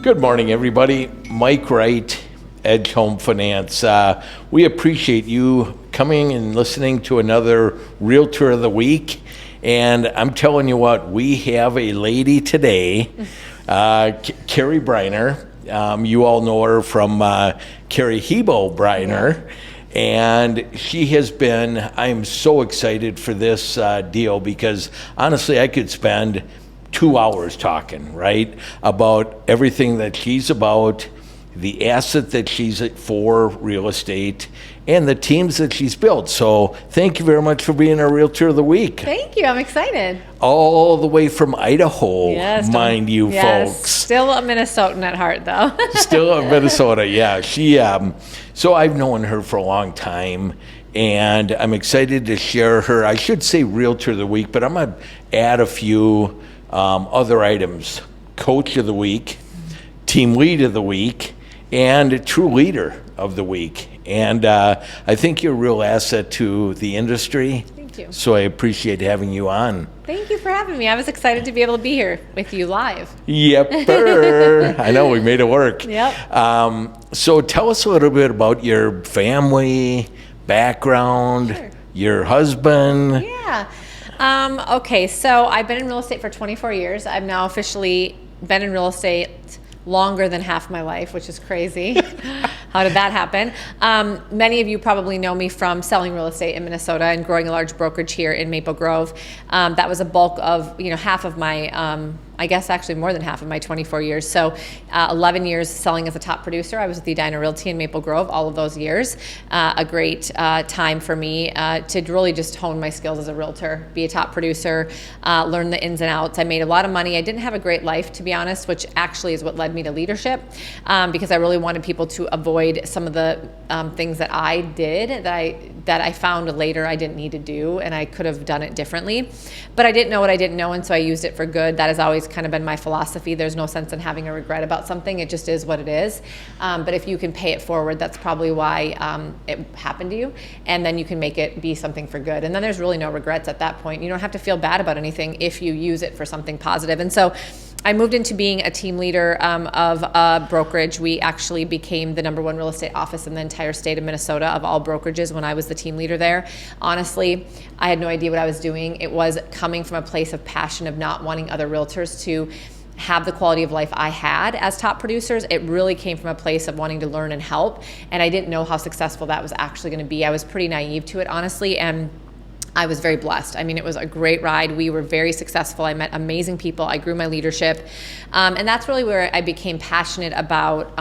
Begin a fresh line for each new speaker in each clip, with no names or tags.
Good morning, everybody. Mike Wright, Edge Home Finance. We appreciate you coming and listening to another Realtor of the Week. And I'm telling you what, we have a lady today, Cari Briner. You all know her from Cari Heibel Briner. And she has been, I'm so excited for this deal because honestly, I could spend 2 hours talking, right, about everything that she's about, the asset that she's for real estate, and the teams that she's built. So thank you very much for being our Realtor of the Week.
Thank you. I'm excited.
All the way from Idaho, mind you, folks.
Still a Minnesotan at heart, though.
Still in Minnesota, yeah. So I've known her for a long time, and I'm excited to share her. I should say Realtor of the Week, but I'm going to add a few other items. Coach of the Week, Team Lead of the Week, and True Leader of the Week. And I think you're a real asset to the industry.
Thank you.
So I appreciate having you on.
Thank you for having me. I was excited to be able to be here with you live.
Yep. I know, we made it work.
Yep.
So tell us a little bit about your family, background,
Sure.
your husband.
Yeah. Okay, so I've been in real estate for 24 years. I've now officially been in real estate longer than half my life, which is crazy. How did that happen? Many of you probably know me from selling real estate in Minnesota and growing a large brokerage here in Maple Grove. That was a bulk of, half of my, I guess actually more than half of my 24 years. So 11 years selling as a top producer. I was with the Edina Realty in Maple Grove all of those years. A great time for me to really just hone my skills as a realtor, be a top producer, learn the ins and outs. I made a lot of money. I didn't have a great life, to be honest, which actually is what led me to leadership, because I really wanted people to avoid some of the things that I did that I found later I didn't need to do, and I could have done it differently. But I didn't know what I didn't know, and so I used it for good. That has always kind of been my philosophy. There's no sense in having a regret about something. It just is what it is. But if you can pay it forward, that's probably why it happened to you, and then you can make it be something for good. And then there's really no regrets at that point. You don't have to feel bad about anything if you use it for something positive. And so I moved into being a team leader of a brokerage. We actually became the #1 real estate office in the entire state of Minnesota of all brokerages when I was the team leader there. Honestly, I had no idea what I was doing. It was coming from a place of passion of not wanting other realtors to have the quality of life I had as top producers. It really came from a place of wanting to learn and help, and I didn't know how successful that was actually going to be. I was pretty naive to it, honestly, and I was very blessed. I mean, it was a great ride. We were very successful. I met amazing people. I grew my leadership. And that's really where I became passionate about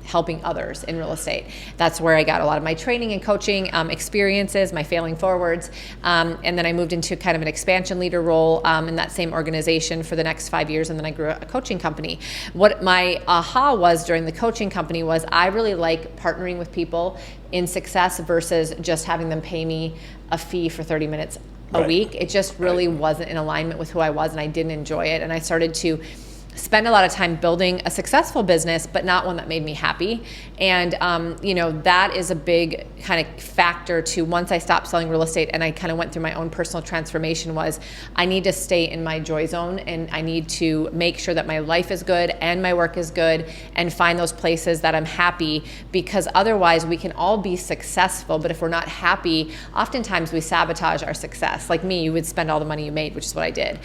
helping others in real estate. That's where I got a lot of my training and coaching experiences, my failing forwards. And then I moved into kind of an expansion leader role in that same organization for the next 5 years. And then I grew a coaching company. What my aha was during the coaching company was I really like partnering with people in success versus just having them pay me a fee for 30 minutes a week. It just really wasn't in alignment with who I was, and I didn't enjoy it. And I started to spend a lot of time building a successful business, but not one that made me happy. And that is a big kind of factor to once I stopped selling real estate and I kind of went through my own personal transformation was I need to stay in my joy zone, and I need to make sure that my life is good and my work is good and find those places that I'm happy, because otherwise we can all be successful, but if we're not happy, oftentimes we sabotage our success. Like me, you would spend all the money you made, which is what I did.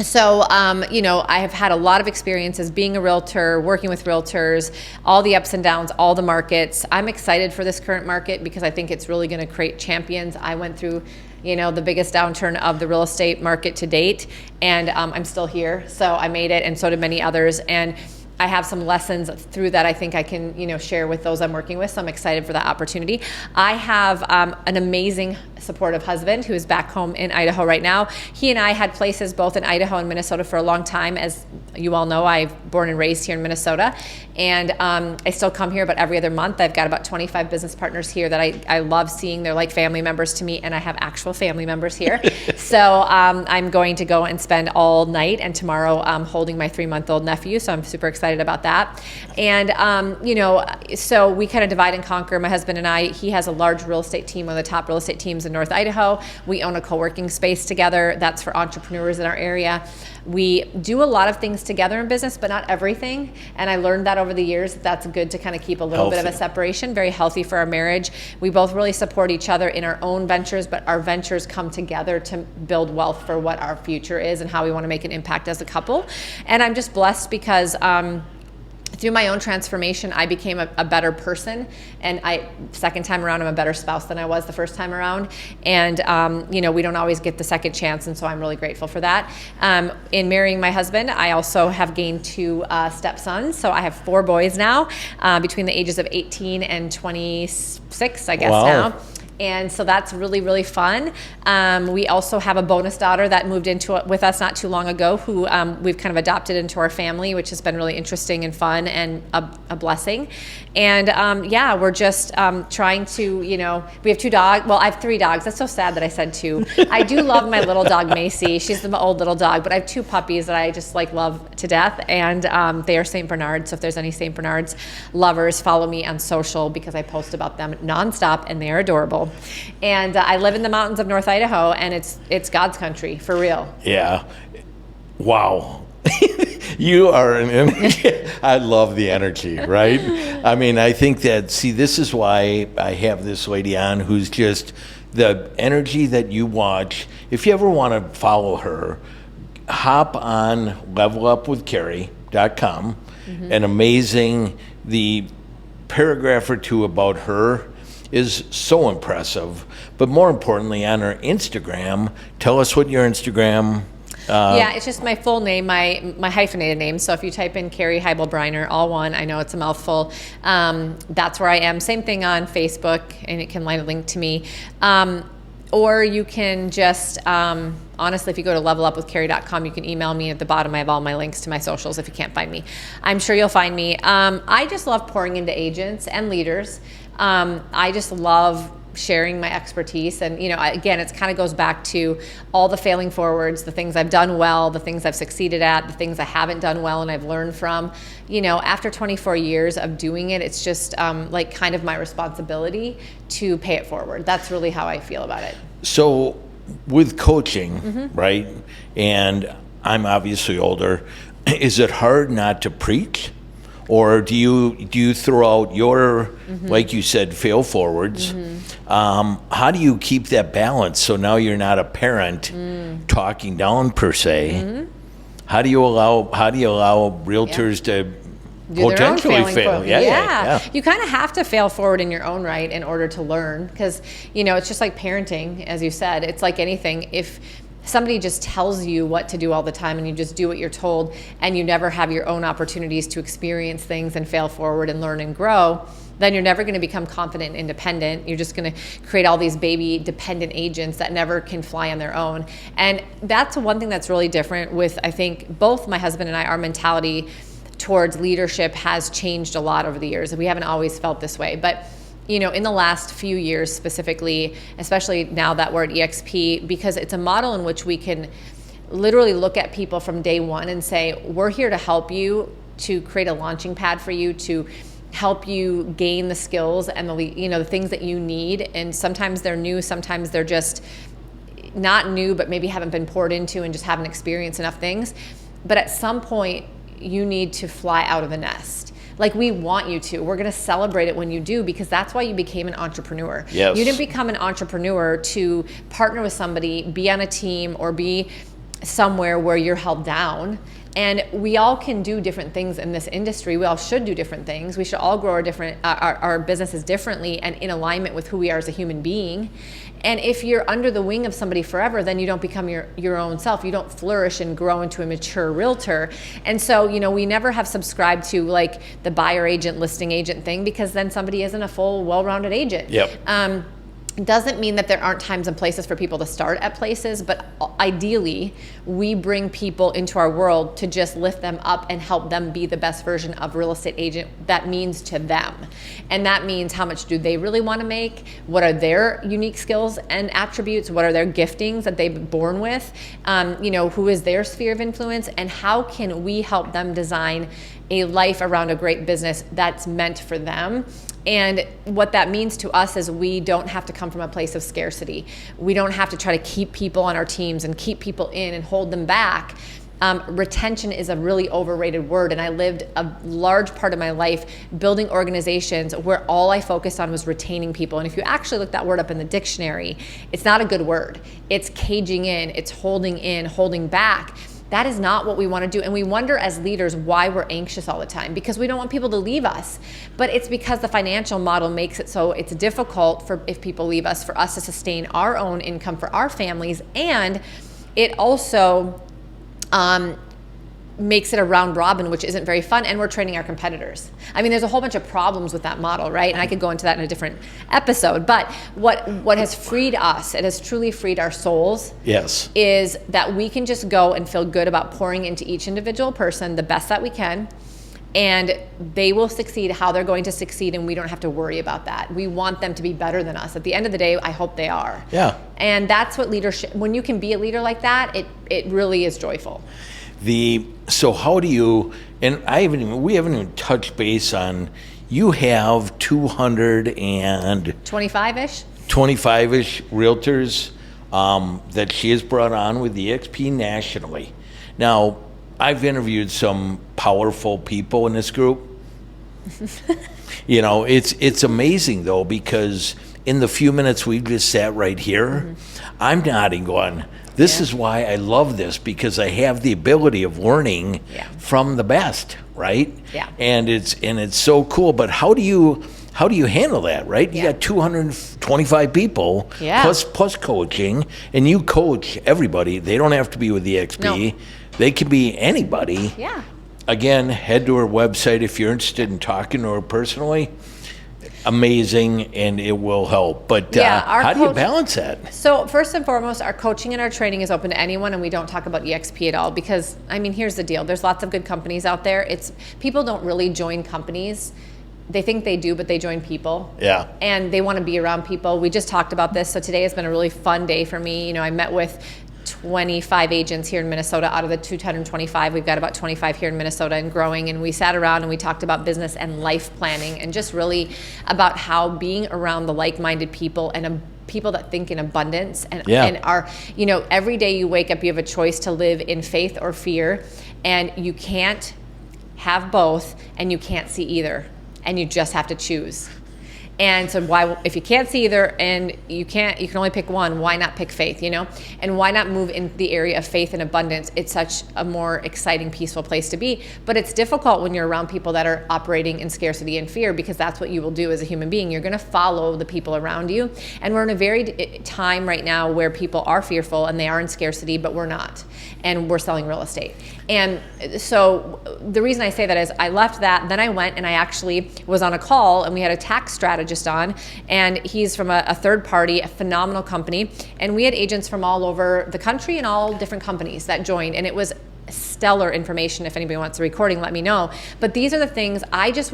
So, I have had a lot of experiences being a realtor, working with realtors, all the ups and downs, all the markets. I'm excited for this current market because I think it's really going to create champions. I went through, the biggest downturn of the real estate market to date, and I'm still here. So I made it, and so did many others. And I have some lessons through that I think I can, share with those I'm working with. So I'm excited for that opportunity. I have an amazing, supportive husband who is back home in Idaho right now. He and I had places both in Idaho and Minnesota for a long time. As you all know, I'm born and raised here in Minnesota, and I still come here about every other month. I've got about 25 business partners here that I love seeing. They're like family members to me, and I have actual family members here. So I'm going to go and spend all night and tomorrow holding my 3-month-old nephew. So I'm super excited about that. And, so we kind of divide and conquer, my husband and I. He has a large real estate team, one of the top real estate teams in North Idaho. We own a co-working space together that's for entrepreneurs in our area. We do a lot of things together in business, but not everything. And I learned that over the years, that's good to kind of keep a little bit of a separation, very healthy for our marriage. We both really support each other in our own ventures, but our ventures come together to build wealth for what our future is and how we want to make an impact as a couple. And I'm just blessed because through my own transformation, I became a better person. And second time around, I'm a better spouse than I was the first time around. And, we don't always get the second chance. And so I'm really grateful for that. In marrying my husband, I also have gained 2 stepsons. So I have 4 boys now, between the ages of 18 and 26, I guess now. And so that's really, really fun. We also have a bonus daughter that moved into it with us not too long ago, who we've kind of adopted into our family, which has been really interesting and fun and a blessing. And we're just trying to, we have 2 dogs. Well, I have 3 dogs. That's so sad that I said 2. I do love my little dog, Macy. She's the old little dog, but I have 2 puppies that I just love to death. And they are St. Bernards. So if there's any St. Bernards lovers, follow me on social because I post about them nonstop and they are adorable. And I live in the mountains of North Idaho, and it's God's country, for real.
Yeah. Wow. You are an energy. I love the energy, right? I mean, I think that, this is why I have this lady on who's just the energy that you watch. If you ever want to follow her, hop on levelupwithcari.com. And amazing, the paragraph or 2 about her is so impressive. But more importantly, on her Instagram, tell us what your Instagram.
It's just my full name, my hyphenated name. So if you type in Cari, Heibel, Briner, all one, I know it's a mouthful. That's where I am. Same thing on Facebook, and it can link to me. Or you can just, honestly, if you go to levelupwithcari.com, you can email me. At the bottom, I have all my links to my socials if you can't find me. I'm sure you'll find me. I just love pouring into agents and leaders. I just love sharing my expertise. And, again, it kind of goes back to all the failing forwards, the things I've done well, the things I've succeeded at, the things I haven't done well and I've learned from. After 24 years of doing it, it's just kind of my responsibility to pay it forward. That's really how I feel about it.
So with coaching, right, and I'm obviously older, is it hard not to preach? Or do you throw out your, like you said, fail forwards? How do you keep that balance so now you're not a parent talking down per se? How do you allow realtors to potentially fail?
Yeah. You kind of have to fail forward in your own right in order to learn, because it's just like parenting, as you said. It's like anything. If somebody just tells you what to do all the time and you just do what you're told and you never have your own opportunities to experience things and fail forward and learn and grow, then you're never going to become confident and independent. You're just going to create all these baby dependent agents that never can fly on their own. And that's one thing that's really different with, I think, both my husband and I, our mentality towards leadership has changed a lot over the years. We haven't always felt this way, but in the last few years specifically, especially now that we're at EXP, because it's a model in which we can literally look at people from day one and say, we're here to help you, to create a launching pad for you, to help you gain the skills and the things that you need. And sometimes they're new, sometimes they're just not new, but maybe haven't been poured into and just haven't experienced enough things. But at some point, you need to fly out of the nest. We want you to. We're going to celebrate it when you do, because that's why you became an entrepreneur.
Yes.
You didn't become an entrepreneur to partner with somebody, be on a team, or be somewhere where you're held down. And we all can do different things in this industry. We all should do different things. We should all grow our businesses differently and in alignment with who we are as a human being. And if you're under the wing of somebody forever, then you don't become your own self. You don't flourish and grow into a mature realtor. And so, we never have subscribed to the buyer agent, listing agent thing, because then somebody isn't a full, well-rounded agent.
Yep.
Doesn't mean that there aren't times and places for people to start at places, but ideally we bring people into our world to just lift them up and help them be the best version of real estate agent that means to them. And that means, how much do they really want to make? What are their unique skills and attributes? What are their giftings that they've been born with? Who is their sphere of influence? And how can we help them design a life around a great business that's meant for them? And what that means to us is we don't have to come from a place of scarcity. We don't have to try to keep people on our teams and keep people in and hold them back. Retention is a really overrated word, and I lived a large part of my life building organizations where all I focused on was retaining people. And if you actually look that word up in the dictionary, it's not a good word. It's caging in, it's holding back. That is not what we want to do. And we wonder as leaders why we're anxious all the time, because we don't want people to leave us. But it's because the financial model makes it so it's difficult for, if people leave us, for us to sustain our own income for our families. And it also makes it a round robin, which isn't very fun, and we're training our competitors. I mean, there's a whole bunch of problems with that model, right? And I could go into that in a different episode. But what has freed us, it has truly freed our souls,
Yes.
is that we can just go and feel good about pouring into each individual person the best that we can, and they will succeed how they're going to succeed, and we don't have to worry about that. We want them to be better than us. At the end of the day, I hope they are.
Yeah.
And that's what leadership, when you can be a leader like that, it really is joyful.
So how do you, and we haven't even touched base on, you have
25-ish?
25-ish realtors that she has brought on with EXP nationally. Now, I've interviewed some powerful people in this group. It's amazing though, because in the few minutes we've just sat right here, I'm nodding going, this is why I love this, because I have the ability of learning from the best, right?
Yeah.
And it's so cool. But how do you handle that, right? You got 225 people plus coaching, and you coach everybody. They don't have to be with the EXP.
No.
They can be anybody.
Yeah.
Again, head to her website if you're interested in talking to her personally. Amazing, and it will help. But how do you balance that?
So first and foremost, our coaching and our training is open to anyone, and we don't talk about EXP at all because, I mean, here's the deal. There's lots of good companies out there. People don't really join companies. They think they do, but they join people. Yeah. And they want to be around people. We just talked about this. So today has been a really fun day for me. I met with 25 agents here in Minnesota out of the 225. We've got about 25 here in Minnesota and growing. And we sat around and we talked about business and life planning, and just really about how being around the like-minded people and people that think in abundance and are, every day you wake up, you have a choice to live in faith or fear, and you can't have both, and you can't see either, and you just have to choose. And so if you can't see either and you can only pick one, why not pick faith, And why not move in the area of faith and abundance? It's such a more exciting, peaceful place to be. But it's difficult when you're around people that are operating in scarcity and fear, because that's what you will do as a human being. You're going to follow the people around you. And we're in a very time right now where people are fearful and they are in scarcity, but we're not. And we're selling real estate. And so the reason I say that is I left that, then I went and I actually was on a call, and we had a tax strategist on, and he's from a third party, a phenomenal company. And we had agents from all over the country and all different companies that joined. And it was stellar information. If anybody wants the recording, let me know. But these are the things I just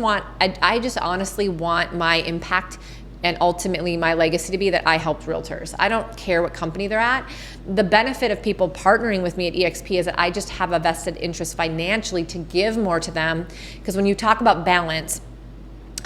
honestly want my impact and ultimately my legacy to be that I helped realtors. I don't care what company they're at. The benefit of people partnering with me at EXP is that I just have a vested interest financially to give more to them. Because when you talk about balance,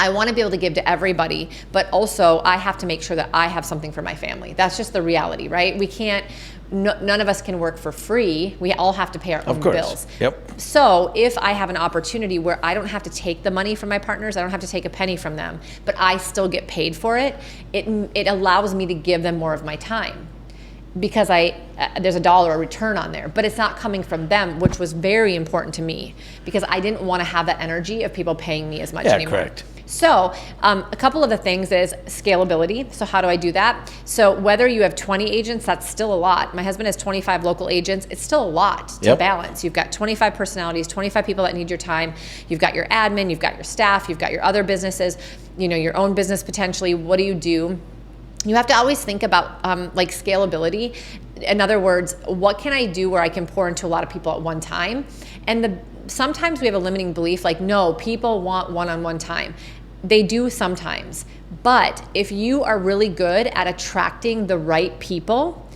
I want to be able to give to everybody, but also I have to make sure that I have something for my family. That's just the reality, right? We can't, none of us can work for free. We all have to pay our own bills. Yep. So if I have an opportunity where I don't have to take the money from my partners, I don't have to take a penny from them, but I still get paid for it, it allows me to give them more of my time. Because there's a return on there, but it's not coming from them, which was very important to me, because I didn't want to have that energy of people paying me as much anymore. Correct. So a couple of the things is scalability. So how do I do that? So whether you have 20 agents, that's still a lot. My husband has 25 local agents. It's still a lot to balance. You've got 25 personalities, 25 people that need your time. You've got your admin, you've got your staff, you've got your other businesses, your own business potentially. What do you do? You have to always think about like scalability. In other words, what can I do where I can pour into a lot of people at one time? And sometimes we have a limiting belief like, no, people want one-on-one time. They do sometimes. But if you are really good at attracting the right people,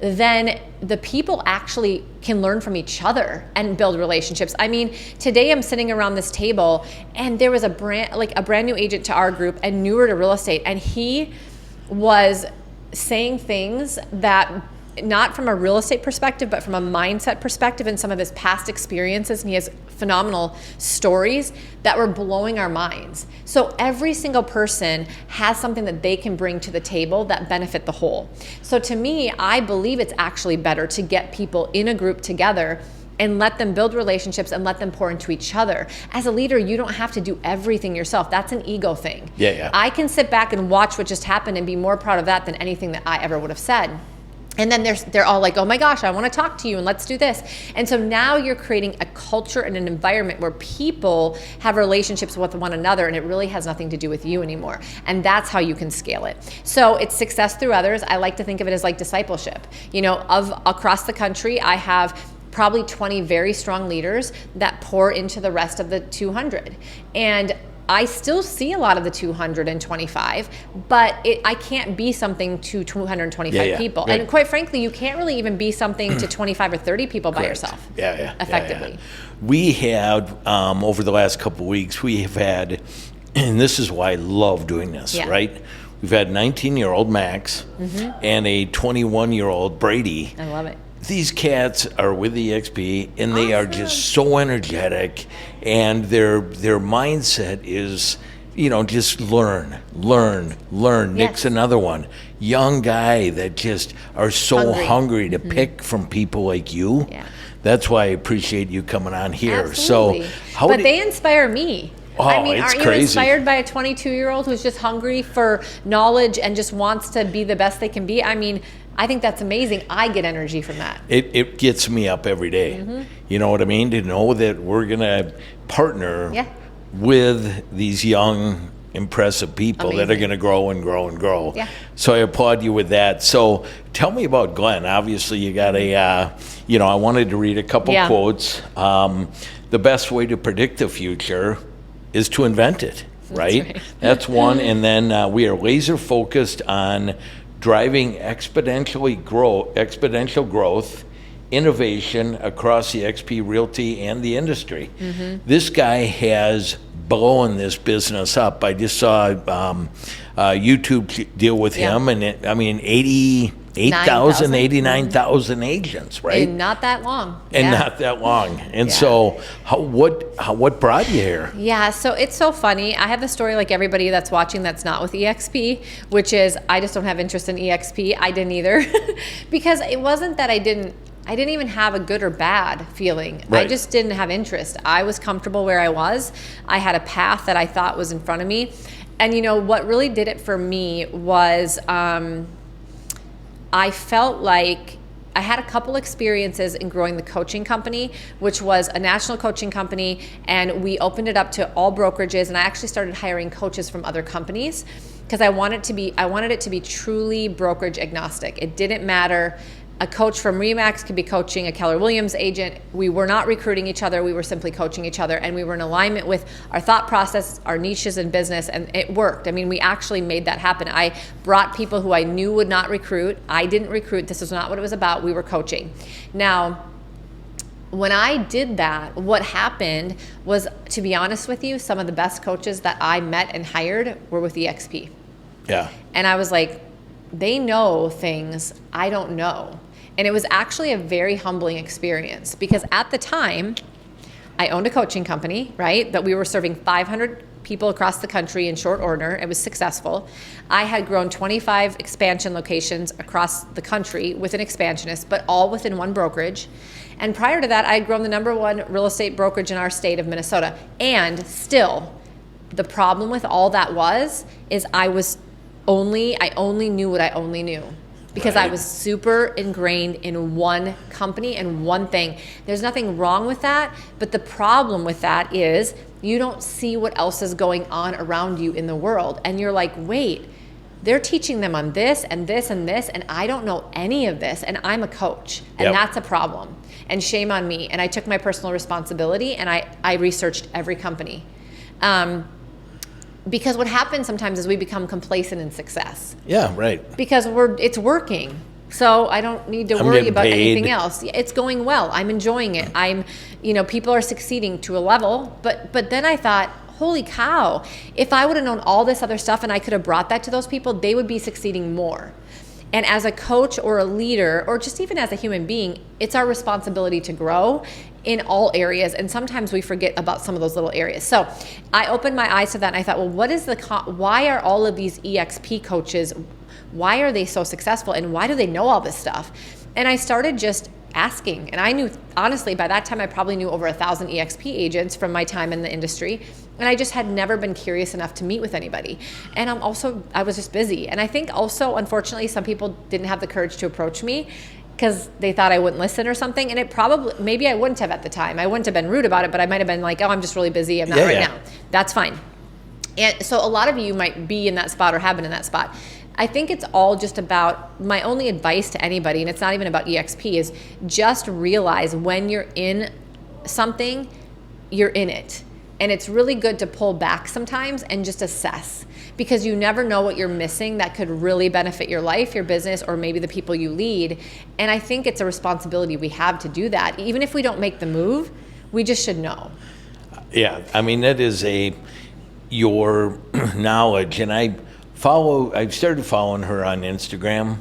then the people actually can learn from each other and build relationships. I mean, today I'm sitting around this table and there was a brand new agent to our group and newer to real estate, and he was saying things that, not from a real estate perspective, but from a mindset perspective and some of his past experiences. And he has phenomenal stories that were blowing our minds. So every single person has something that they can bring to the table that benefit the whole. So to me, I believe it's actually better to get people in a group together and let them build relationships and let them pour into each other. As a leader, you don't have to do everything yourself. That's an ego thing.
Yeah.
I can sit back and watch what just happened and be more proud of that than anything that I ever would have said. And then they're all like, oh my gosh, I want to talk to you and let's do this. And so now you're creating a culture and an environment where people have relationships with one another, and it really has nothing to do with you anymore. And that's how you can scale it. So it's success through others. I like to think of it as like discipleship. Across the country, I have probably 20 very strong leaders that pour into the rest of the 200. And I still see a lot of the 225, but I can't be something to 225 people.
Right.
And quite frankly, you can't really even be something to 25 or 30 people by yourself. Effectively.
Yeah. We have, over the last couple of weeks, we have had, and this is why I love doing this, right? We've had 19-year-old Max and a 21-year-old Brady.
I love it.
These cats are with EXP, and they are just so energetic, and their mindset is, just learn. Nick's another one. Young guy that just are so hungry to pick from people like you.
Yeah.
That's why I appreciate you coming on here.
Absolutely.
So,
they inspire me.
Oh,
I mean,
it's
aren't
crazy.
you inspired by a 22-year-old who's just hungry for knowledge and just wants to be the best they can be? I mean, I think that's amazing. I get energy from that.
It gets me up every day. You know what I mean? To know that we're going to partner with these young, impressive people that are going to grow and grow and grow.
Yeah.
So I applaud you with that. So tell me about Glenn. Obviously, you got I wanted to read a couple quotes. The best way to predict the future is to invent it, right? That's one. And then we are laser focused on driving exponential growth, innovation across the XP Realty and the industry. This guy has blown this business up. I just saw a YouTube deal with him, and 88,000, 89,000 agents, right?
In not that long.
And so what brought you here?
Yeah, so it's so funny. I have the story like everybody that's watching that's not with EXP, which is I just don't have interest in EXP. I didn't either. Because it wasn't that I didn't even have a good or bad feeling.
Right.
I just didn't have interest. I was comfortable where I was. I had a path that I thought was in front of me. And what really did it for me was I felt like I had a couple experiences in growing the coaching company, which was a national coaching company, and we opened it up to all brokerages, and I actually started hiring coaches from other companies because I wanted it to be truly brokerage agnostic. It didn't matter. A coach from Remax could be coaching a Keller Williams agent. We were not recruiting each other. We were simply coaching each other, and we were in alignment with our thought process, our niches in business, and it worked. I mean, we actually made that happen. I brought people who I knew would not recruit. I didn't recruit. This was not what it was about. We were coaching. Now, when I did that, what happened was, to be honest with you, some of the best coaches that I met and hired were with EXP.
Yeah.
And I was like, they know things I don't know. And it was actually a very humbling experience because at the time, I owned a coaching company, right? That we were serving 500 people across the country in short order. It was successful. I had grown 25 expansion locations across the country with an expansionist, but all within one brokerage. And prior to that, I had grown the #1 real estate brokerage in our state of Minnesota. And still, the problem with all that is I only knew what I only knew. Because I was super ingrained in one company and one thing. There's nothing wrong with that, but the problem with that is you don't see what else is going on around you in the world. And you're like, wait, they're teaching them on this and this and this, and I don't know any of this, and I'm a coach. And that's a problem. And shame on me. And I took my personal responsibility, and I researched every company. Because what happens sometimes is we become complacent in success.
Yeah, right.
Because it's working. So I don't need to
I'm
worry
getting
about
paid.
anything else. It's going well. I'm enjoying it. People are succeeding to a level, but then I thought, holy cow, if I would have known all this other stuff and I could have brought that to those people, they would be succeeding more. And as a coach or a leader, or just even as a human being, it's our responsibility to grow in all areas. And sometimes we forget about some of those little areas. So I opened my eyes to that and I thought, well, why are all of these EXP coaches, why are they so successful? And why do they know all this stuff? And I started just asking. And I knew, honestly, by that time, I probably knew over 1,000 EXP agents from my time in the industry. And I just had never been curious enough to meet with anybody. And I was just busy. And I think also, unfortunately, some people didn't have the courage to approach me because they thought I wouldn't listen or something. And maybe I wouldn't have at the time. I wouldn't have been rude about it, but I might have been like, oh, I'm just really busy. I'm not now. That's fine. And so a lot of you might be in that spot or have been in that spot. I think it's all just about, my only advice to anybody, and it's not even about EXP, is just realize when you're in something, you're in it. And it's really good to pull back sometimes and just assess, because you never know what you're missing that could really benefit your life, your business, or maybe the people you lead. And I think it's a responsibility we have to do that. Even if we don't make the move, we just should know.
Yeah, I mean, that is your knowledge. And I've started following her on Instagram.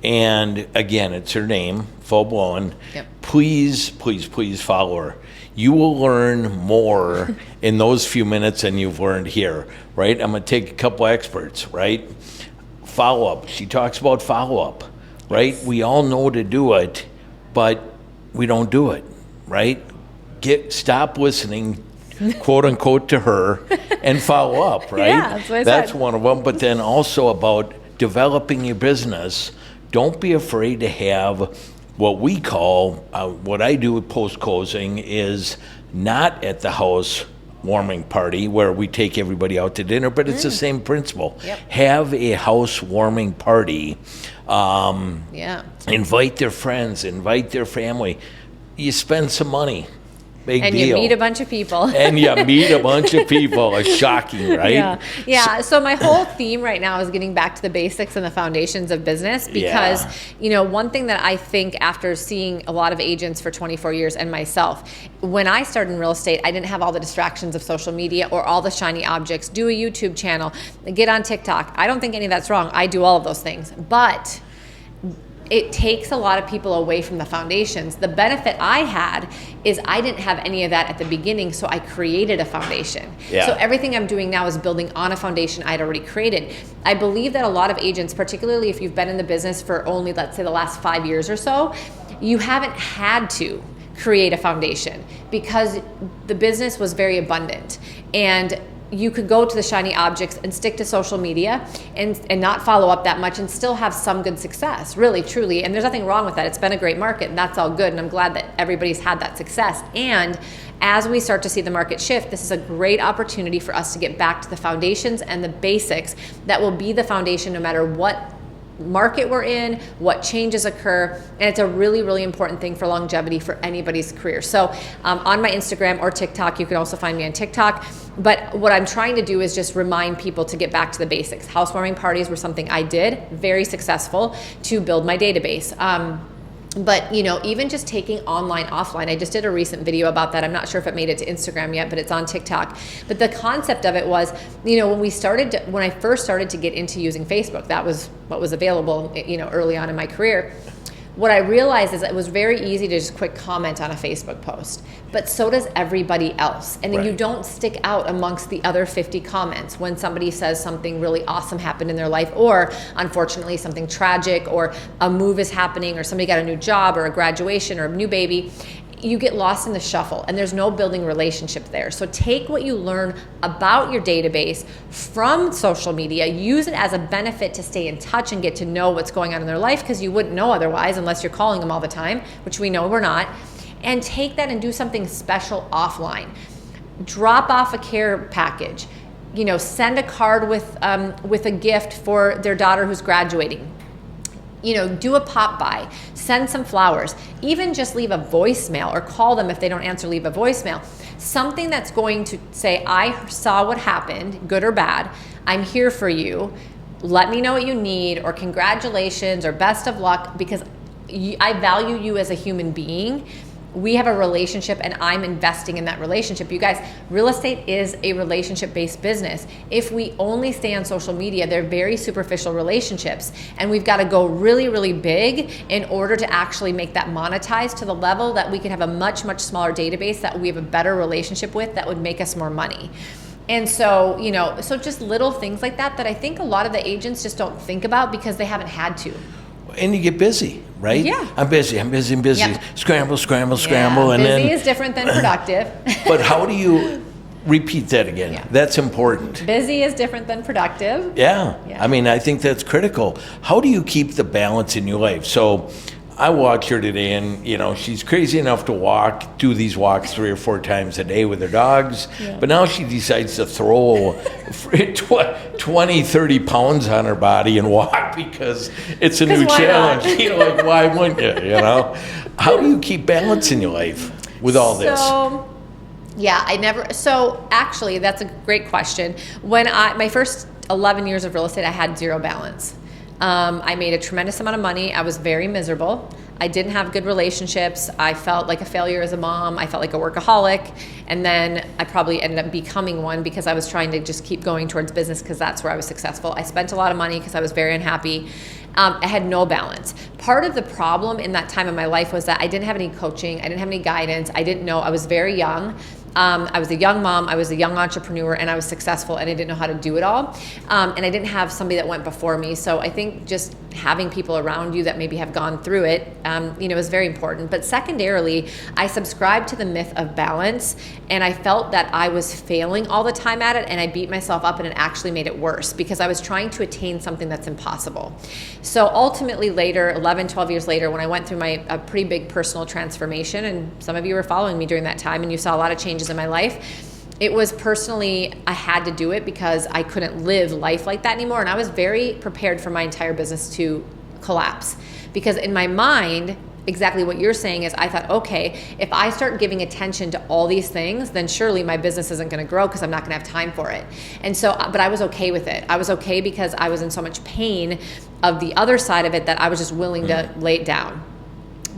And again, it's her name, full blown.
Yep.
Please, please, please follow her. You will learn more in those few minutes than you've learned here, right? I'm going to take a couple experts, right? Follow-up. She talks about follow-up, right?
Yes.
We all know to do it, but we don't do it, right? Stop listening, quote unquote, to her and follow up, right?
Yeah, that's what I
That's
said.
one of them. But then also about developing your business. Don't be afraid to have what we call, what I do post-closing is not at the house warming party where we take everybody out to dinner, but it's the same principle.
Yep.
Have a house warming party.
Yeah.
Invite their friends, invite their family. You spend some money. Big
And
deal.
you meet a bunch of people.
And you meet a bunch of people. It's shocking, right?
Yeah. So my whole theme right now is getting back to the basics and the foundations of business, because, one thing that I think, after seeing a lot of agents for 24 years and myself, when I started in real estate, I didn't have all the distractions of social media or all the shiny objects. Do a YouTube channel, get on TikTok. I don't think any of that's wrong. I do all of those things. But it takes a lot of people away from the foundations. The benefit I had is I didn't have any of that at the beginning, so I created a foundation.
Yeah.
So everything I'm doing now is building on a foundation I'd already created. I believe that a lot of agents, particularly if you've been in the business for only, let's say, the last 5 years or so, you haven't had to create a foundation because the business was very abundant. And you could go to the shiny objects and stick to social media and not follow up that much and still have some good success, really, truly. And there's nothing wrong with that. It's been a great market and that's all good. And I'm glad that everybody's had that success. And as we start to see the market shift, this is a great opportunity for us to get back to the foundations and the basics that will be the foundation no matter what market we're in, what changes occur, and it's a really, really important thing for longevity for anybody's career. So on my Instagram or TikTok, you can also find me on TikTok, but what I'm trying to do is just remind people to get back to the basics. Housewarming parties were something I did, very successful, to build my database. But, even just taking online, offline, I just did a recent video about that. I'm not sure if it made it to Instagram yet, but it's on TikTok. But the concept of it was, when I first started to get into using Facebook, that was what was available, early on in my career. What I realized is it was very easy to just quick comment on a Facebook post, but so does everybody else. And then you don't stick out amongst the other 50 comments when somebody says something really awesome happened in their life, or unfortunately something tragic, or a move is happening, or somebody got a new job, or a graduation, or a new baby. You get lost in the shuffle and there's no building relationship there. So take what you learn about your database from social media, use it as a benefit to stay in touch and get to know what's going on in their life, because you wouldn't know otherwise unless you're calling them all the time, which we know we're not. And take that and do something special offline. Drop off a care package, send a card with a gift for their daughter who's graduating. Do a pop by, send some flowers, even just leave a voicemail, or call them if they don't answer, leave a voicemail. Something that's going to say, I saw what happened, good or bad, I'm here for you, let me know what you need, or congratulations, or best of luck, because I value you as a human being. We have a relationship and I'm investing in that relationship. You guys, real estate is a relationship-based business. If we only stay on social media, they're very superficial relationships. And we've got to go really, really big in order to actually make that monetize to the level that we can have a much, much smaller database that we have a better relationship with that would make us more money. And so, so just little things like that I think a lot of the agents just don't think about because they haven't had to.
And you get busy, right?
Yeah.
I'm busy. Yep. Scramble.
Yeah,
And
busy is different than productive.
But how do you repeat that again?
Yeah.
That's important.
Busy is different than productive.
Yeah.
Yeah.
I mean, I think that's critical. How do you keep the balance in your life? So I watch her today, and she's crazy enough to do these walks 3 or 4 times a day with her dogs.
Yeah.
But now she decides to throw 20, 30 pounds on her body and walk because it's a new challenge. Like, why wouldn't you? How do you keep balance in your life with all this?
So actually, that's a great question. When my first 11 years of real estate, I had zero balance. I made a tremendous amount of money. I was very miserable. I didn't have good relationships. I felt like a failure as a mom. I felt like a workaholic. And then I probably ended up becoming one because I was trying to just keep going towards business because that's where I was successful. I spent a lot of money because I was very unhappy. I had no balance. Part of the problem in that time of my life was that I didn't have any coaching. I didn't have any guidance. I didn't know. I was very young. I was a young mom, I was a young entrepreneur, and I was successful, and I didn't know how to do it all. And I didn't have somebody that went before me. So I think just having people around you that maybe have gone through it, is very important. But secondarily, I subscribed to the myth of balance, and I felt that I was failing all the time at it, and I beat myself up, and it actually made it worse because I was trying to attain something that's impossible. So ultimately later, 11, 12 years later, when I went through a pretty big personal transformation, and some of you were following me during that time, and you saw a lot of changes in my life, it was personally, I had to do it because I couldn't live life like that anymore. And I was very prepared for my entire business to collapse because in my mind, exactly what you're saying is I thought, okay, if I start giving attention to all these things, then surely my business isn't going to grow because I'm not going to have time for it. And so, but I was okay with it. I was okay because I was in so much pain of the other side of it that I was just willing to lay it down.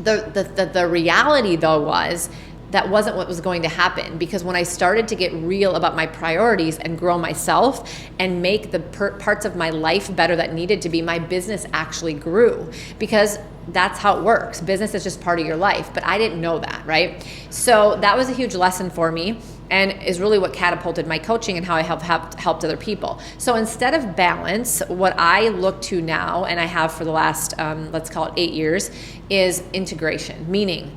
The reality though was that wasn't what was going to happen because when I started to get real about my priorities and grow myself and make the parts of my life better that needed to be, my business actually grew because that's how it works. Business is just part of your life, but I didn't know that, right? So that was a huge lesson for me and is really what catapulted my coaching and how I helped other people. So instead of balance, what I look to now, and I have for the last, let's call it 8 years, is integration, meaning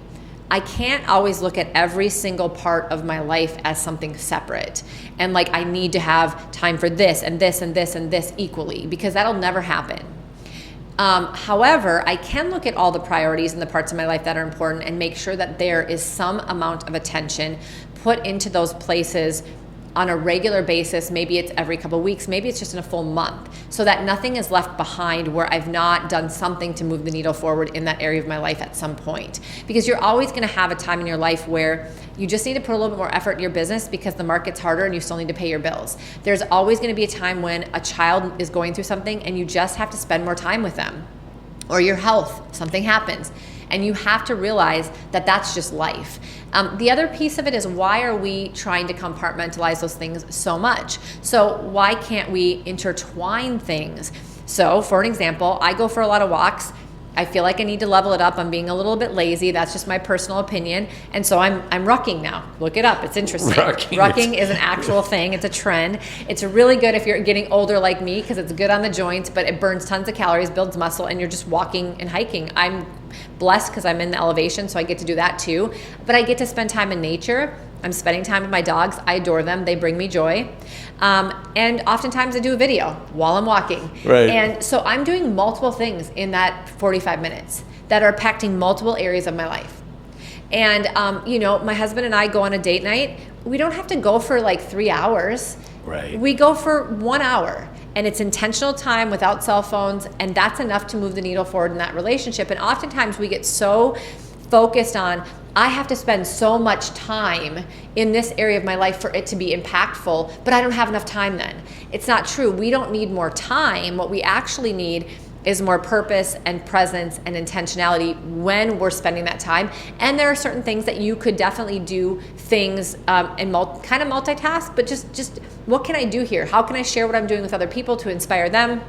I can't always look at every single part of my life as something separate and like I need to have time for this and this and this and this equally because that'll never happen. However, I can look at all the priorities and the parts of my life that are important and make sure that there is some amount of attention put into those places on a regular basis. Maybe it's every couple of weeks, maybe it's just in a full month, so that nothing is left behind where I've not done something to move the needle forward in that area of my life at some point. Because you're always going to have a time in your life where you just need to put a little bit more effort in your business because the market's harder and you still need to pay your bills. There's always going to be a time when a child is going through something and you just have to spend more time with them. Or your health, something happens. And you have to realize that that's just life. The other piece of it is, why are we trying to compartmentalize those things so much? So why can't we intertwine things? So for an example, I go for a lot of walks. I feel like I need to level it up. I'm being a little bit lazy. That's just my personal opinion. And so I'm rucking now. Look it up. It's interesting. Rucking is an actual thing. It's a trend. It's really good if you're getting older like me because it's good on the joints, but it burns tons of calories, builds muscle, and you're just walking and hiking. I'm blessed because I'm in the elevation, so I get to do that too. But I get to spend time in nature. I'm spending time with my dogs. I adore them. They bring me joy. And oftentimes I do a video while I'm walking.
Right.
And so I'm doing multiple things in that 45 minutes that are impacting multiple areas of my life. And, my husband and I go on a date night. We don't have to go for like 3 hours.
Right.
We go for 1 hour. And it's intentional time without cell phones. And that's enough to move the needle forward in that relationship. And oftentimes we get so focused on, I have to spend so much time in this area of my life for it to be impactful, but I don't have enough time then. It's not true. We don't need more time. What we actually need is more purpose and presence and intentionality when we're spending that time. And there are certain things that you could definitely do things and kind of multitask, but just what can I do here? How can I share what I'm doing with other people to inspire them?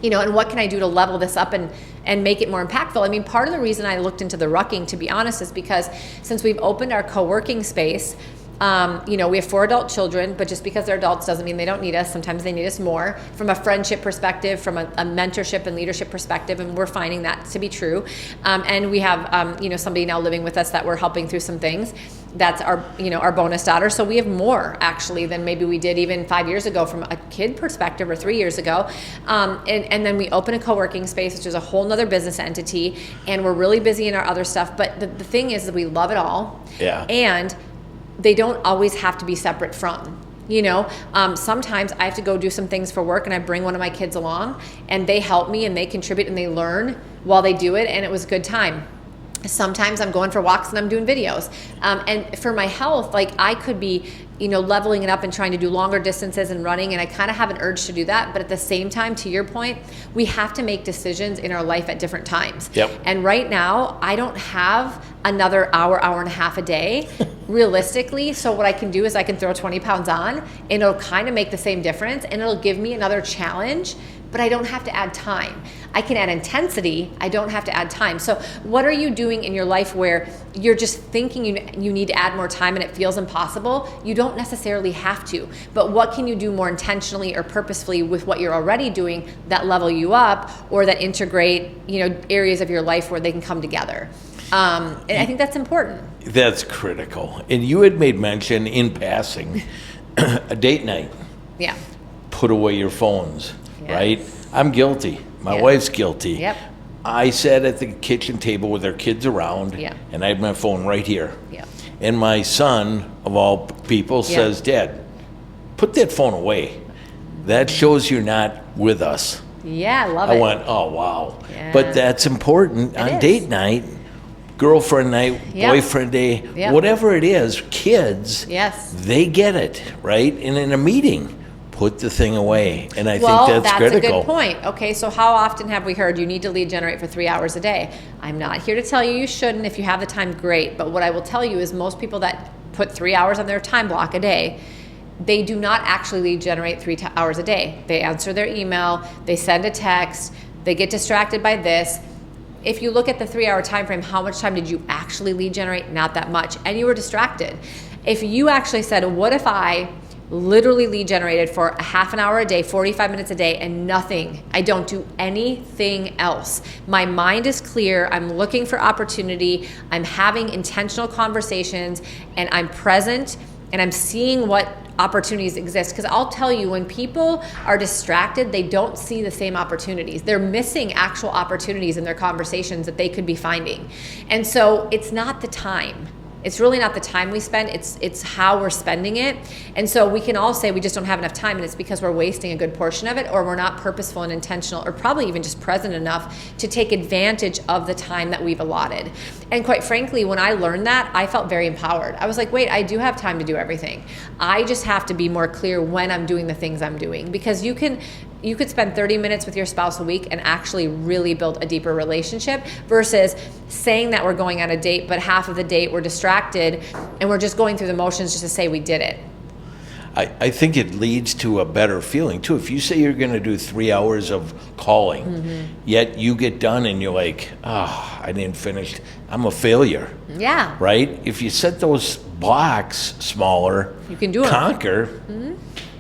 And what can I do to level this up and make it more impactful? I mean, part of the reason I looked into the rucking, to be honest, is because since we've opened our co-working space, we have 4 adult children, but just because they're adults doesn't mean they don't need us. Sometimes they need us more from a friendship perspective, from a mentorship and leadership perspective, and we're finding that to be true. And we have, somebody now living with us that we're helping through some things. That's our bonus daughter. So we have more actually than maybe we did even 5 years ago from a kid perspective, or 3 years ago. And then we open a co-working space, which is a whole nother business entity, and we're really busy in our other stuff. But the thing is that we love it all.
Yeah.
And they don't always have to be separate from. Sometimes I have to go do some things for work and I bring one of my kids along and they help me and they contribute and they learn while they do it, and it was a good time. Sometimes I'm going for walks and I'm doing videos. And for my health, like I could be, leveling it up and trying to do longer distances and running, and I kind of have an urge to do that. But at the same time, to your point, we have to make decisions in our life at different times.
Yep.
And right now, I don't have another hour and a half a day, realistically. So what I can do is I can throw 20 pounds on, and it'll kind of make the same difference, and it'll give me another challenge, but I don't have to add time. I can add intensity, I don't have to add time. So what are you doing in your life where you're just thinking you need to add more time and it feels impossible? You don't necessarily have to, but what can you do more intentionally or purposefully with what you're already doing that level you up, or that integrate, areas of your life where they can come together? And I think that's important.
That's critical. And you had made mention in passing, a date night.
Yeah.
Put away your phones,
Yes.
right? I'm guilty. My
Yeah.
wife's guilty.
Yep.
I sat at the kitchen table with our kids around,
Yeah.
and I had my phone right here.
Yeah.
And my son, of all people,
Yeah.
says, Dad, put that phone away. That shows you're not with us.
Yeah, I love
I
it.
went, oh, wow.
Yeah.
But that's important on
is.
date night, girlfriend night,
Yep.
boyfriend day,
Yep.
whatever it is, kids,
Yes.
they get it, right? And in a meeting, put the thing away. And I
Well,
think that's critical.
a good point. Okay, so how often have we heard you need to lead generate for 3 hours a day? I'm not here to tell you you shouldn't. If you have the time, great. But what I will tell you is most people that put 3 hours on their time block a day, they do not actually lead generate 3 hours a day. They answer their email, they send a text, they get distracted by this. If you look at the 3 hour time frame, how much time did you actually lead generate? Not that much. And you were distracted. If you actually said, what if I literally lead generated for a half an hour a day, 45 minutes a day, and nothing. I don't do anything else. My mind is clear. I'm looking for opportunity. I'm having intentional conversations, and I'm present, and I'm seeing what opportunities exist. Because I'll tell you, when people are distracted, they don't see the same opportunities. They're missing actual opportunities in their conversations that they could be finding. And so it's not the time. It's really not the time we spend, it's how we're spending it. And so we can all say we just don't have enough time, and it's because we're wasting a good portion of it, or we're not purposeful and intentional, or probably even just present enough to take advantage of the time that we've allotted. And quite frankly, when I learned that, I felt very empowered. I was like, wait, I do have time to do everything. I just have to be more clear when I'm doing the things I'm doing, because you could spend 30 minutes with your spouse a week and actually really build a deeper relationship, versus saying that we're going on a date, but half of the date we're distracted and we're just going through the motions just to say we did it.
I think it leads to a better feeling too. If you say you're going to do 3 hours of calling, yet you get done and you're like, I didn't finish, I'm a failure.
Yeah.
Right? If you set those blocks smaller,
You can do it.
conquer,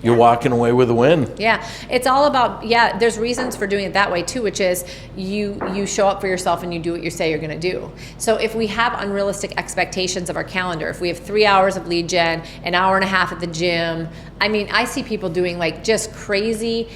you're walking away with a win.
Yeah, it's all about, there's reasons for doing it that way too, which is you show up for yourself and you do what you say you're going to do. So if we have unrealistic expectations of our calendar, if we have 3 hours of lead gen, an hour and a half at the gym, I mean, I see people doing like just crazy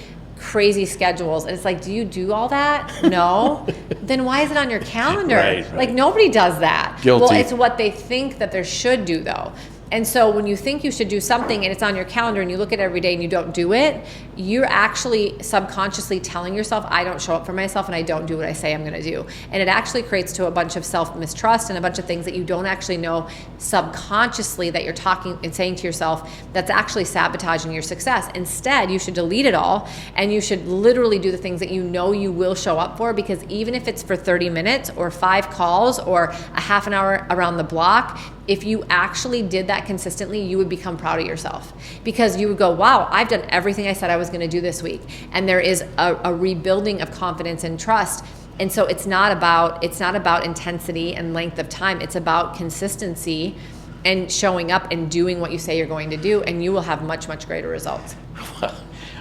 schedules, and it's like, do you do all that? No. Then why is it on your calendar?
Right.
Like, nobody does that.
Guilty.
Well, it's what they think that they should do though. And so when you think you should do something and it's on your calendar and you look at it every day and you don't do it, you're actually subconsciously telling yourself, I don't show up for myself and I don't do what I say I'm going to do. And it actually creates to a bunch of self-mistrust and a bunch of things that you don't actually know subconsciously that you're talking and saying to yourself that's actually sabotaging your success. Instead, you should delete it all and you should literally do the things that you know you will show up for, because even if it's for 30 minutes or 5 calls or a half an hour around the block, if you actually did that consistently, you would become proud of yourself, because you would go, wow, I've done everything I said I was going to do this week. And there is a rebuilding of confidence and trust. And so it's not about intensity and length of time. It's about consistency and showing up and doing what you say you're going to do, and you will have much, much greater results.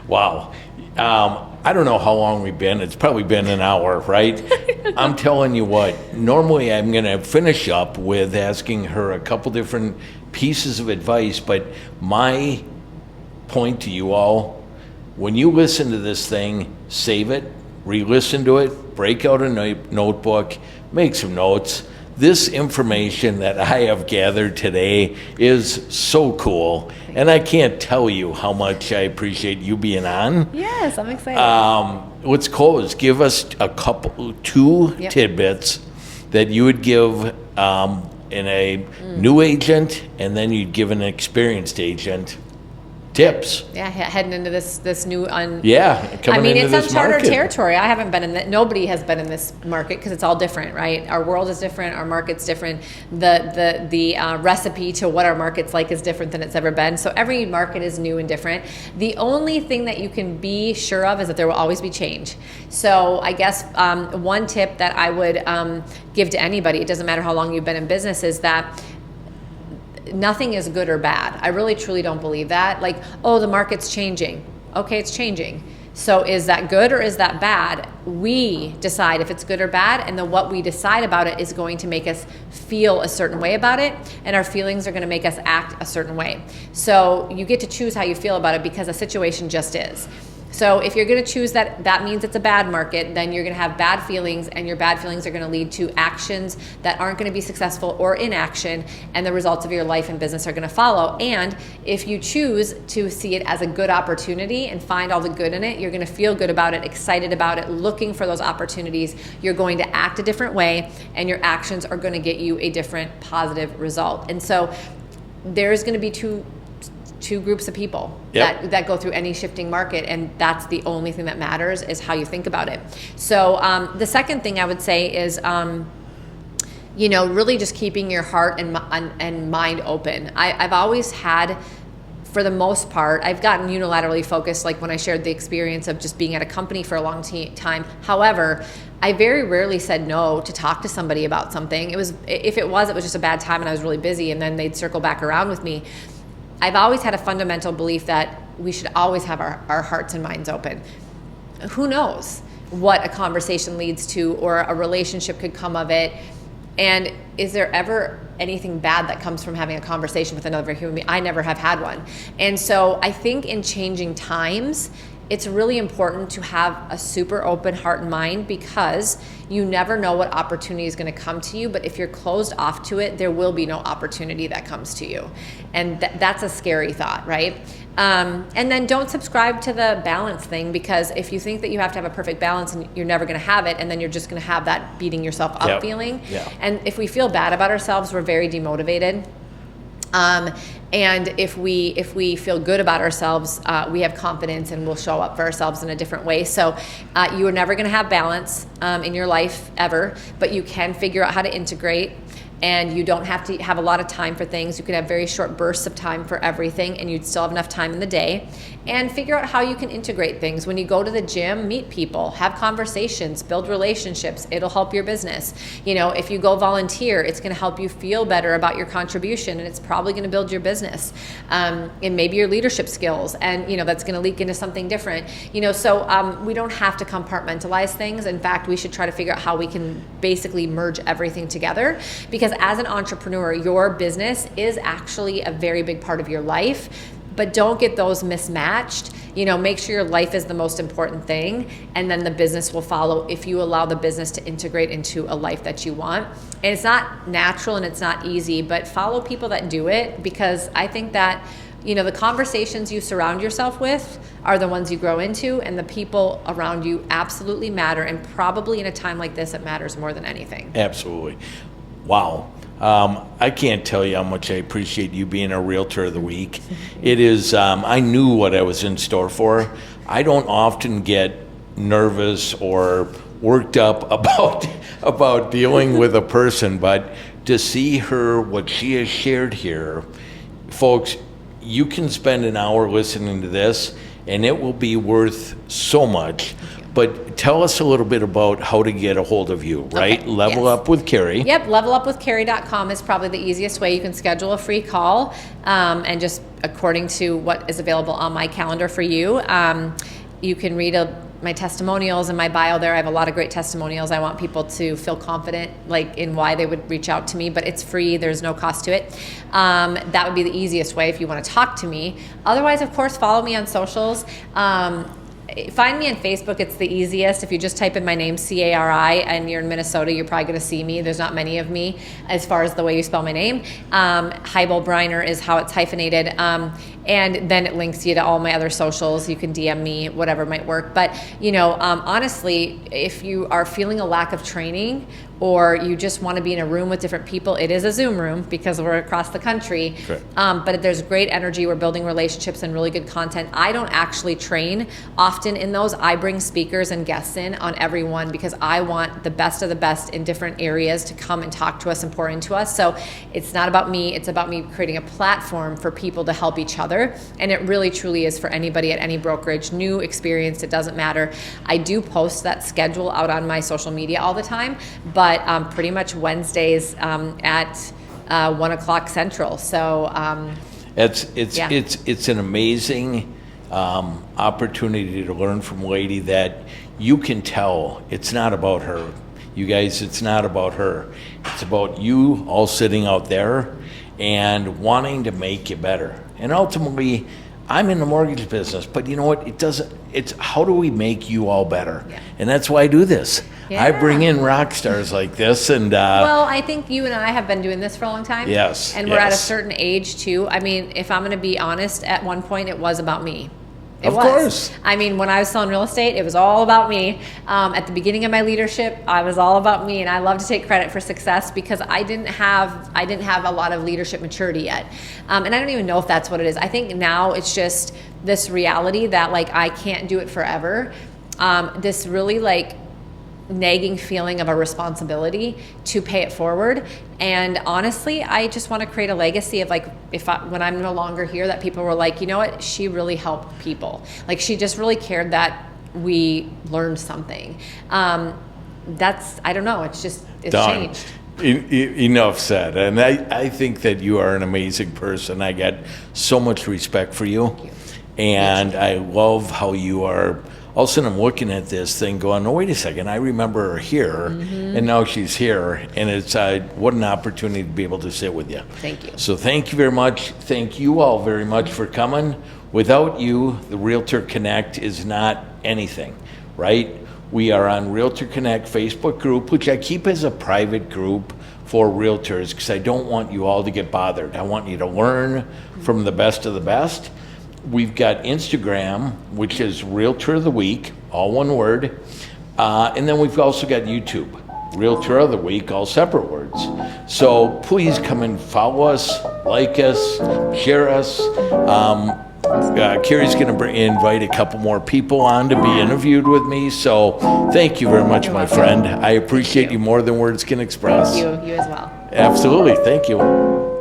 Wow. I don't know how long we've been. It's probably been an hour, right? I'm telling you what, normally I'm going to finish up with asking her a couple different pieces of advice, but my point to you all, when you listen to this thing, save it, re-listen to it, break out a notebook, make some notes. This information that I have gathered today is so cool, and I can't tell you how much I appreciate you being on.
Yes, I'm excited.
Let's close. Give us two tidbits that you would give in a new agent, and then you'd give an experienced agent tips.
Yeah, heading into this new coming
into
it's
this
uncharted
market.
territory. I haven't been in that. Nobody has been in this market because it's all different, right? Our world is different. Our market's different. The recipe to what our market's like is different than it's ever been. So every market is new and different. The only thing that you can be sure of is that there will always be change. So I guess one tip that I would give to anybody, it doesn't matter how long you've been in business, is that nothing is good or bad. I really truly don't believe that. Like, oh, the market's changing. Okay, it's changing. So is that good or is that bad? We decide if it's good or bad, and then what we decide about it is going to make us feel a certain way about it, and our feelings are going to make us act a certain way. So you get to choose how you feel about it, because a situation just is. So if you're going to choose that means it's a bad market, then you're going to have bad feelings, and your bad feelings are going to lead to actions that aren't going to be successful or inaction, and the results of your life and business are going to follow. And if you choose to see it as a good opportunity and find all the good in it, you're going to feel good about it, excited about it, looking for those opportunities. You're going to act a different way, and your actions are going to get you a different positive result. And so there's going to be two groups of people that go through any shifting market, and that's the only thing that matters, is how you think about it. So the second thing I would say is really just keeping your heart and mind open. I've always had, for the most part, I've gotten unilaterally focused, like when I shared the experience of just being at a company for a long time. However, I very rarely said no to talk to somebody about something. If it was just a bad time and I was really busy, and then they'd circle back around with me. I've always had a fundamental belief that we should always have our hearts and minds open. Who knows what a conversation leads to, or a relationship could come of it. And is there ever anything bad that comes from having a conversation with another human being? I never have had one. And so I think in changing times, it's really important to have a super open heart and mind, because you never know what opportunity is going to come to you. But if you're closed off to it, there will be no opportunity that comes to you. And that's a scary thought, right? And then don't subscribe to the balance thing, because if you think that you have to have a perfect balance, and you're never going to have it, and then you're just going to have that beating yourself up feeling. Yeah. And if we feel bad about ourselves, we're very demotivated. And if we feel good about ourselves, we have confidence, and we'll show up for ourselves in a different way. So you are never going to have balance in your life ever, but you can figure out how to integrate. And you don't have to have a lot of time for things. You could have very short bursts of time for everything, and you'd still have enough time in the day. And figure out how you can integrate things. When you go to the gym, meet people, have conversations, build relationships. It'll help your business. If you go volunteer, it's going to help you feel better about your contribution, and it's probably going to build your business, and maybe your leadership skills. And that's going to leak into something different. So we don't have to compartmentalize things. In fact, we should try to figure out how we can basically merge everything together, because as an entrepreneur, your business is actually a very big part of your life. but don't get those mismatched. You know, make sure your life is the most important thing, and then the business will follow if you allow the business to integrate into a life that you want. And it's not natural and it's not easy, but follow people that do it, because I think that, you know, the conversations you surround yourself with are the ones you grow into, and the people around you absolutely matter. And probably in a time like this, it matters more than anything.
Absolutely. Wow. I can't tell you how much I appreciate you being a Realtor of the Week. It is, I knew what I was in store for. I don't often get nervous or worked up about dealing with a person, but to see her, what she has shared here, folks, you can spend an hour listening to this and it will be worth so much. But tell us a little bit about how to get a hold of you, right?
Okay,
Level
yes.
Up with Cari.
Yep, levelupwithcari.com is probably the easiest way. You can schedule a free call, and just according to what is available on my calendar for you. You can read my testimonials in my bio there. I have a lot of great testimonials. I want people to feel confident, like, in why they would reach out to me, but it's free. There's no cost to it. That would be the easiest way if you want to talk to me. Otherwise, of course, follow me on socials. Find me on Facebook. It's the easiest. If you just type in my name, Cari, and you're in Minnesota, you're probably going to see me. There's not many of me as far as the way you spell my name. Heibel, Briner is how it's hyphenated. And then it links you to all my other socials. You can DM me, whatever might work. But, you know, honestly, if you are feeling a lack of training, or you just want to be in a room with different people, it is a Zoom room because we're across the country.
Okay.
But there's great energy. We're building relationships and really good content. I don't actually train often in those. I bring speakers and guests in on every one because I want the best of the best in different areas to come and talk to us and pour into us. So it's not about me. It's about me creating a platform for people to help each other. And it really, truly is for anybody at any brokerage, new, experienced, it doesn't matter. I do post that schedule out on my social media all the time, but pretty much Wednesdays at 1 o'clock Central. So
it's an amazing opportunity to learn from a lady that you can tell it's not about her. You guys, it's not about her. It's about you all sitting out there and wanting to make you better. And ultimately, I'm in the mortgage business, but you know what? It's how do we make you all better?
Yeah.
And that's why I do this.
Yeah.
I bring in rock stars like this, and
well, I think you and I have been doing this for a long time.
Yes,
and we're at a
yes.
certain age too. I mean, if I'm going to be honest, at one point it was about me.
Of course.
I mean, when I was selling real estate, it was all about me. At the beginning of my leadership, I was all about me, and I love to take credit for success because I didn't have a lot of leadership maturity yet, and I don't even know if that's what it is. I think now it's just this reality that, like, I can't do it forever. This really, like, nagging feeling of a responsibility to pay it forward. And honestly, I just want to create a legacy of, like, when I'm no longer here, that people were like, you know what, she really helped people. Like, she just really cared that we learned something. I don't know, it's
Done.
changed.
Enough said. And I think that you are an amazing person. I got so much respect for you.
Thank you.
And I love how you are. All of a sudden I'm looking at this thing going, no, wait a second, I remember her here, and now she's here. And it's what an opportunity to be able to sit with you.
Thank you.
So thank you very much. Thank you all very much for coming. Without you, the Realtor Connect is not anything, right? We are on Realtor Connect Facebook group, which I keep as a private group for realtors because I don't want you all to get bothered. I want you to learn from the best of the best. We've got Instagram, which is Realtor of the Week, all one word. And then we've also got YouTube, Realtor of the Week, all separate words. So please come and follow us, like us, share us. Cari's going to invite a couple more people on to be interviewed with me. So thank you very much, my friend. I appreciate you more than words can express.
You as well.
Absolutely. Thank you.